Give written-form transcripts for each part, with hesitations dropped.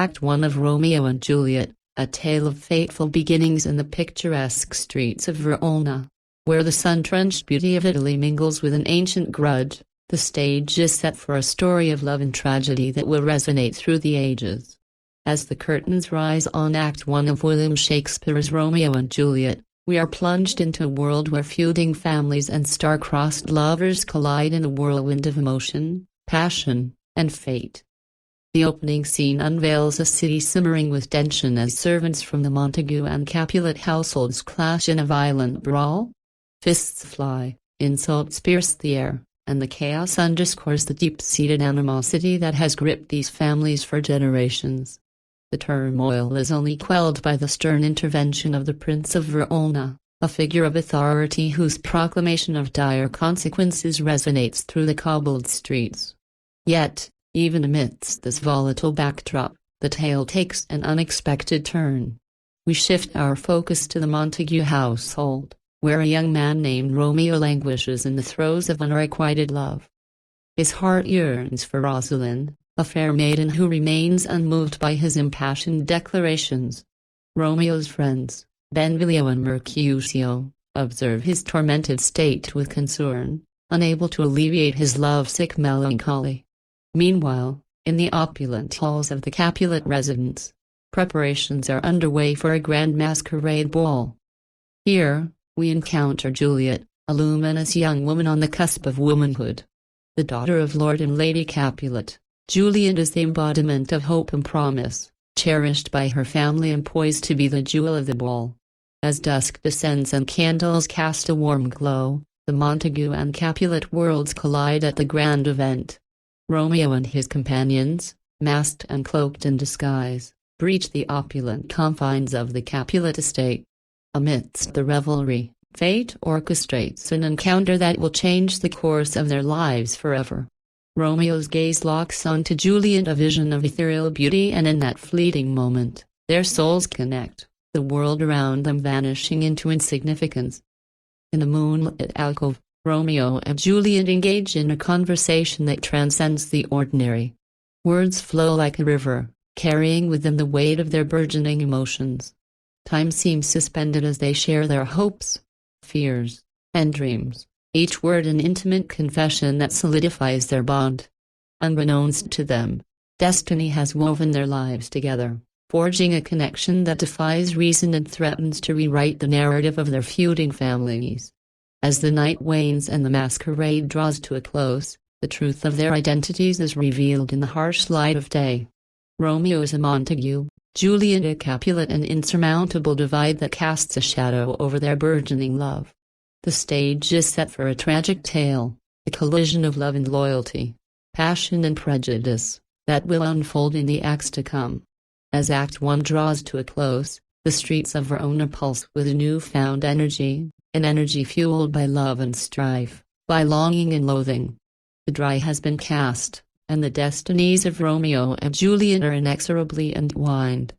Act 1 of Romeo and Juliet, a tale of fateful beginnings in the picturesque streets of Verona. Where the sun-drenched beauty of Italy mingles with an ancient grudge, the stage is set for a story of love and tragedy that will resonate through the ages. As the curtains rise on Act 1 of William Shakespeare's Romeo and Juliet, we are plunged into a world where feuding families and star-crossed lovers collide in a whirlwind of emotion, passion, and fate. The opening scene unveils a city simmering with tension as servants from the Montague and Capulet households clash in a violent brawl. Fists fly, insults pierce the air, and the chaos underscores the deep-seated animosity that has gripped these families for generations. The turmoil is only quelled by the stern intervention of the Prince of Verona, a figure of authority whose proclamation of dire consequences resonates through the cobbled streets. Yet, even amidst this volatile backdrop, the tale takes an unexpected turn. We shift our focus to the Montague household, where a young man named Romeo languishes in the throes of unrequited love. His heart yearns for Rosalind, a fair maiden who remains unmoved by his impassioned declarations. Romeo's friends, Benvolio and Mercutio, observe his tormented state with concern, unable to alleviate his lovesick melancholy. Meanwhile, in the opulent halls of the Capulet residence, preparations are underway for a grand masquerade ball. Here, we encounter Juliet, a luminous young woman on the cusp of womanhood. The daughter of Lord and Lady Capulet, Juliet is the embodiment of hope and promise, cherished by her family and poised to be the jewel of the ball. As dusk descends and candles cast a warm glow, the Montague and Capulet worlds collide at the grand event. Romeo and his companions, masked and cloaked in disguise, breach the opulent confines of the Capulet estate. Amidst the revelry, fate orchestrates an encounter that will change the course of their lives forever. Romeo's gaze locks onto Juliet, a vision of ethereal beauty, and in that fleeting moment, their souls connect, the world around them vanishing into insignificance. In a moonlit alcove, Romeo and Juliet engage in a conversation that transcends the ordinary. Words flow like a river, carrying with them the weight of their burgeoning emotions. Time seems suspended as they share their hopes, fears, and dreams, each word an intimate confession that solidifies their bond. Unbeknownst to them, destiny has woven their lives together, forging a connection that defies reason and threatens to rewrite the narrative of their feuding families. As the night wanes and the masquerade draws to a close, the truth of their identities is revealed in the harsh light of day. Romeo is a Montague, Juliet a Capulet, an insurmountable divide that casts a shadow over their burgeoning love. The stage is set for a tragic tale, a collision of love and loyalty, passion and prejudice, that will unfold in the acts to come. As Act 1 draws to a close, the streets of Verona pulse with a newfound energy, an energy fueled by love and strife, by longing and loathing. The die has been cast, and the destinies of Romeo and Juliet are inexorably entwined.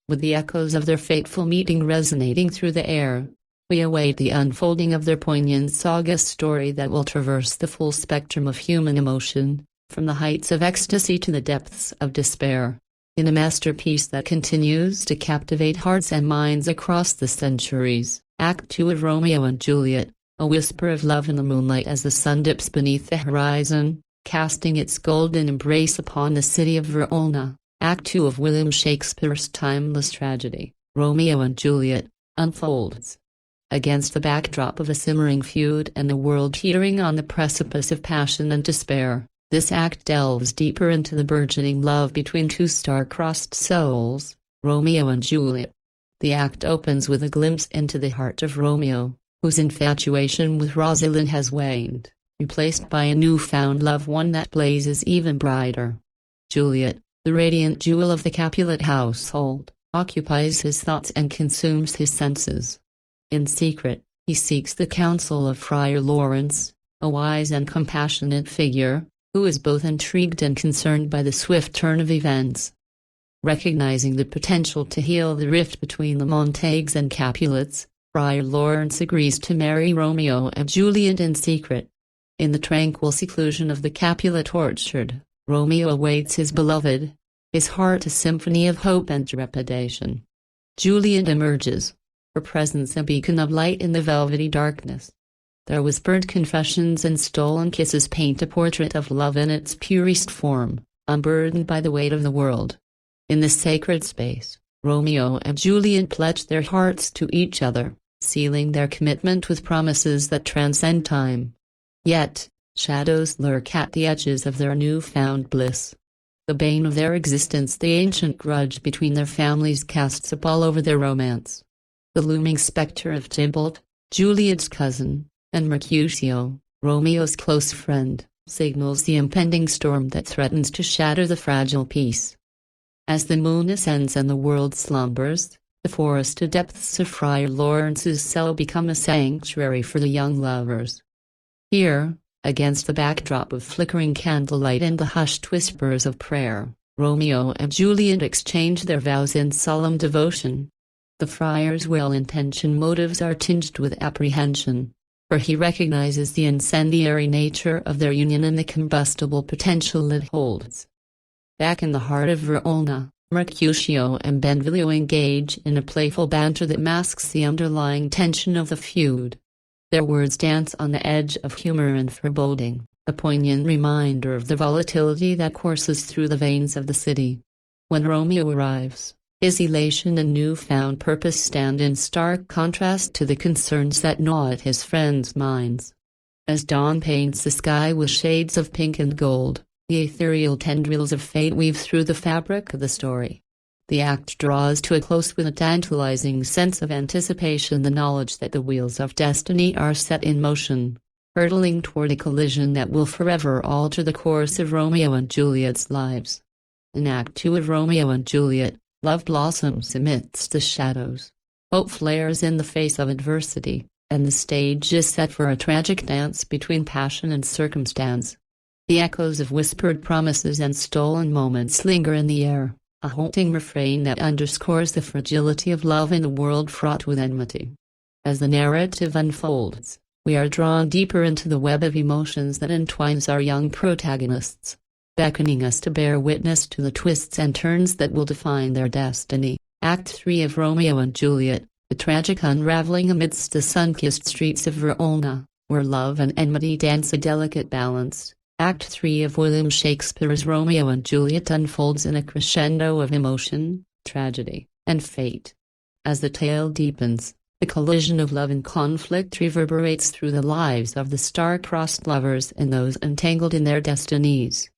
With the echoes of their fateful meeting resonating through the air, we await the unfolding of their poignant saga story that will traverse the full spectrum of human emotion, from the heights of ecstasy to the depths of despair. In a masterpiece that continues to captivate hearts and minds across the centuries, Act 2 of Romeo and Juliet, a whisper of love in the moonlight as the sun dips beneath the horizon, casting its golden embrace upon the city of Verona. Act 2 of William Shakespeare's timeless tragedy, Romeo and Juliet, unfolds. Against the backdrop of a simmering feud and the world teetering on the precipice of passion and despair, this act delves deeper into the burgeoning love between two star-crossed souls, Romeo and Juliet. The act opens with a glimpse into the heart of Romeo, whose infatuation with Rosalind has waned, replaced by a newfound love, one that blazes even brighter. Juliet, the radiant jewel of the Capulet household, occupies his thoughts and consumes his senses. In secret, he seeks the counsel of Friar Lawrence, a wise and compassionate figure, who is both intrigued and concerned by the swift turn of events. Recognizing the potential to heal the rift between the Montagues and Capulets, Friar Lawrence agrees to marry Romeo and Juliet in secret. In the tranquil seclusion of the Capulet orchard, Romeo awaits his beloved. his heart a symphony of hope and trepidation. Juliet emerges, her presence a beacon of light in the velvety darkness. Their whispered confessions and stolen kisses paint a portrait of love in its purest form, unburdened by the weight of the world. In this sacred space, Romeo and Juliet pledge their hearts to each other, sealing their commitment with promises that transcend time. Yet, shadows lurk at the edges of their newfound bliss. The bane of their existence, the ancient grudge between their families, casts a pall over their romance. The looming spectre of Tybalt, Juliet's cousin, and Mercutio, Romeo's close friend, signals the impending storm that threatens to shatter the fragile peace. As the moon ascends and the world slumbers, the forested depths of Friar Lawrence's cell become a sanctuary for the young lovers. Here, against the backdrop of flickering candlelight and the hushed whispers of prayer, Romeo and Juliet exchange their vows in solemn devotion. The friar's well-intentioned motives are tinged with apprehension, for he recognizes the incendiary nature of their union and the combustible potential it holds. Back in the heart of Verona, Mercutio and Benvolio engage in a playful banter that masks the underlying tension of the feud. Their words dance on the edge of humor and foreboding, a poignant reminder of the volatility that courses through the veins of the city. When Romeo arrives, his elation and newfound purpose stand in stark contrast to the concerns that gnaw at his friends' minds. As dawn paints the sky with shades of pink and gold, the ethereal tendrils of fate weave through the fabric of the story. The act draws to a close with a tantalizing sense of anticipation, the knowledge that the wheels of destiny are set in motion, hurtling toward a collision that will forever alter the course of Romeo and Juliet's lives. In Act 2 of Romeo and Juliet, love blossoms amidst the shadows. Hope flares in the face of adversity, and the stage is set for a tragic dance between passion and circumstance. The echoes of whispered promises and stolen moments linger in the air, a haunting refrain that underscores the fragility of love in a world fraught with enmity. As the narrative unfolds, we are drawn deeper into the web of emotions that entwines our young protagonists, beckoning us to bear witness to the twists and turns that will define their destiny. Act 3 of Romeo and Juliet, the tragic unraveling amidst the sun-kissed streets of Verona, where love and enmity dance a delicate balance. Act 3 of William Shakespeare's Romeo and Juliet unfolds in a crescendo of emotion, tragedy, and fate. As the tale deepens, the collision of love and conflict reverberates through the lives of the star-crossed lovers and those entangled in their destinies.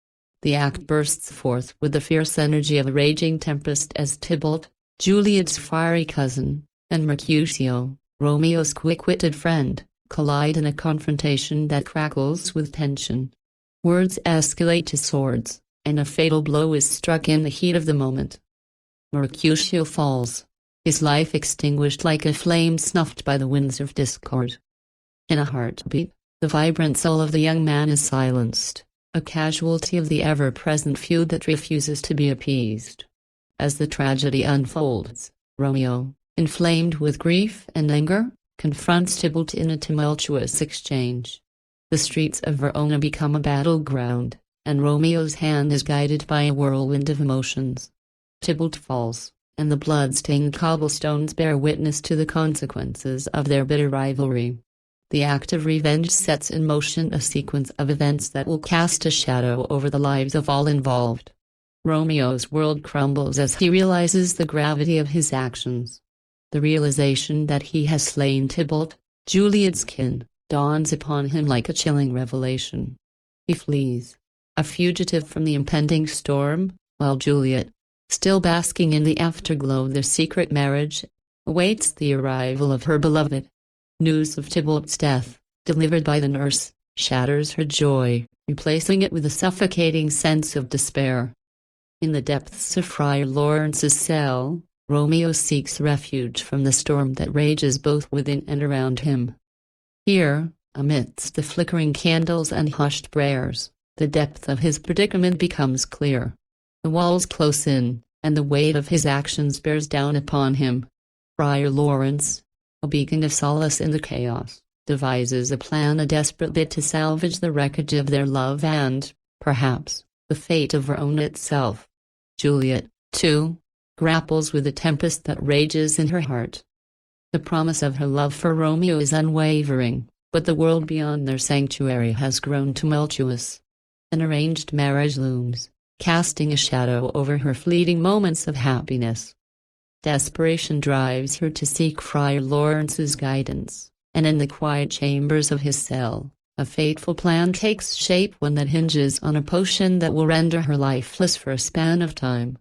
The act bursts forth with the fierce energy of a raging tempest as Tybalt, Juliet's fiery cousin, and Mercutio, Romeo's quick-witted friend, collide in a confrontation that crackles with tension. Words escalate to swords, and a fatal blow is struck in the heat of the moment. Mercutio falls, his life extinguished like a flame snuffed by the winds of discord. In a heartbeat, the vibrant soul of the young man is silenced, a casualty of the ever-present feud that refuses to be appeased. As the tragedy unfolds, Romeo, inflamed with grief and anger, confronts Tybalt in a tumultuous exchange. The streets of Verona become a battleground, and Romeo's hand is guided by a whirlwind of emotions. Tybalt falls, and the blood-stained cobblestones bear witness to the consequences of their bitter rivalry. The act of revenge sets in motion a sequence of events that will cast a shadow over the lives of all involved. Romeo's world crumbles as he realizes the gravity of his actions. The realization that he has slain Tybalt, Juliet's kin, dawns upon him like a chilling revelation. He flees, a fugitive from the impending storm, while Juliet, still basking in the afterglow of their secret marriage, awaits the arrival of her beloved. News of Tybalt's death, delivered by the nurse, shatters her joy, replacing it with a suffocating sense of despair. In the depths of Friar Lawrence's cell, Romeo seeks refuge from the storm that rages both within and around him. Here, amidst the flickering candles and hushed prayers, the depth of his predicament becomes clear. The walls close in, and the weight of his actions bears down upon him. Friar Lawrence, a beacon of solace in the chaos, devises a plan, a desperate bid to salvage the wreckage of their love and, perhaps, the fate of Verona itself. Juliet, too, grapples with the tempest that rages in her heart. The promise of her love for Romeo is unwavering, but the world beyond their sanctuary has grown tumultuous. An arranged marriage looms, casting a shadow over her fleeting moments of happiness. Desperation drives her to seek Friar Lawrence's guidance, and in the quiet chambers of his cell, a fateful plan takes shape, one that hinges on a potion that will render her lifeless for a span of time.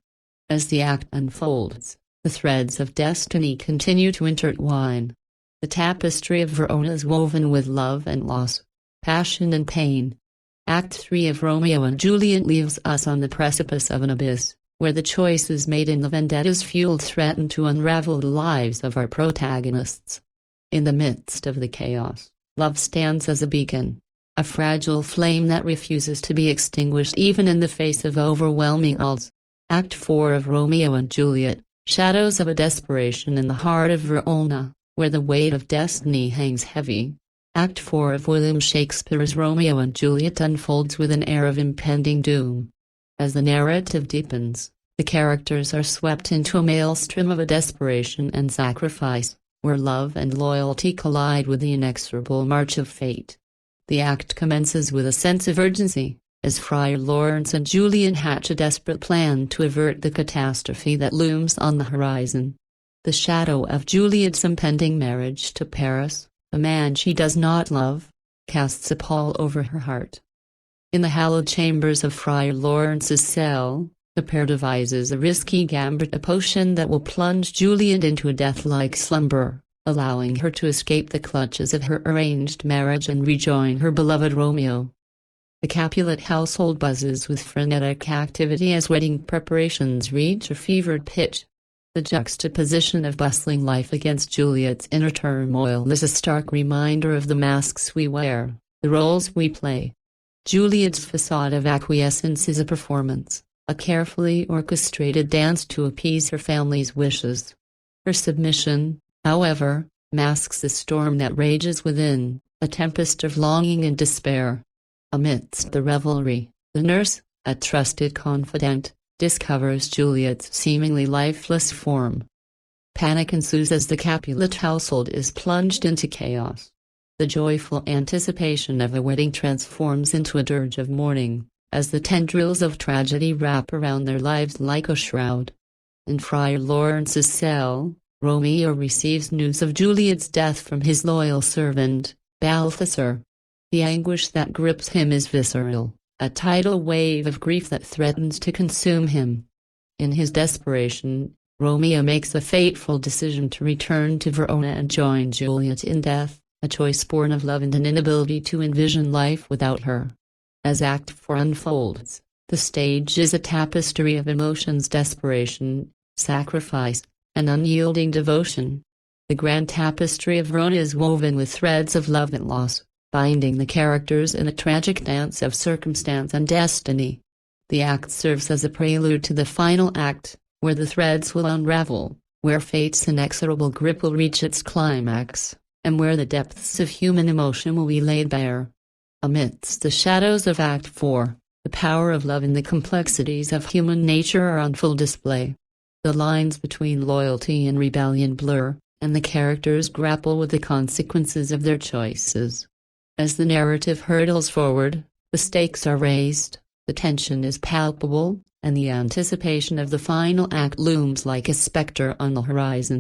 As the act unfolds, the threads of destiny continue to intertwine. The tapestry of Verona is woven with love and loss, passion and pain. Act 3 of Romeo and Juliet leaves us on the precipice of an abyss, where the choices made in the vendettas fueled threaten to unravel the lives of our protagonists. In the midst of the chaos, love stands as a beacon, a fragile flame that refuses to be extinguished even in the face of overwhelming odds. Act 4 of Romeo and Juliet, shadows of a desperation in the heart of Verona, where the weight of destiny hangs heavy. Act 4 of William Shakespeare's Romeo and Juliet unfolds with an air of impending doom. As the narrative deepens, the characters are swept into a maelstrom of a desperation and sacrifice, where love and loyalty collide with the inexorable march of fate. The act commences with a sense of urgency, as Friar Lawrence and Juliet hatch a desperate plan to avert the catastrophe that looms on the horizon. The shadow of Juliet's impending marriage to Paris, a man she does not love, casts a pall over her heart. In the hallowed chambers of Friar Lawrence's cell, the pair devises a risky gambit, a potion that will plunge Juliet into a death-like slumber, allowing her to escape the clutches of her arranged marriage and rejoin her beloved Romeo. The Capulet household buzzes with frenetic activity as wedding preparations reach a fevered pitch. The juxtaposition of bustling life against Juliet's inner turmoil is a stark reminder of the masks we wear, the roles we play. Juliet's facade of acquiescence is a performance, a carefully orchestrated dance to appease her family's wishes. Her submission, however, masks the storm that rages within, a tempest of longing and despair. Amidst the revelry, the nurse, a trusted confidant, discovers Juliet's seemingly lifeless form. Panic ensues as the Capulet household is plunged into chaos. The joyful anticipation of a wedding transforms into a dirge of mourning, as the tendrils of tragedy wrap around their lives like a shroud. In Friar Lawrence's cell, Romeo receives news of Juliet's death from his loyal servant, Balthasar. The anguish that grips him is visceral, a tidal wave of grief that threatens to consume him. In his desperation, Romeo makes a fateful decision to return to Verona and join Juliet in death, a choice born of love and an inability to envision life without her. As Act 4 unfolds, the stage is a tapestry of emotions: desperation, sacrifice, and unyielding devotion. The grand tapestry of Verona is woven with threads of love and loss, binding the characters in a tragic dance of circumstance and destiny. The act serves as a prelude to the final act, where the threads will unravel, where fate's inexorable grip will reach its climax, and where the depths of human emotion will be laid bare. Amidst the shadows of Act 4, the power of love and the complexities of human nature are on full display. The lines between loyalty and rebellion blur, and the characters grapple with the consequences of their choices. As the narrative hurtles forward, the stakes are raised, the tension is palpable, and the anticipation of the final act looms like a specter on the horizon.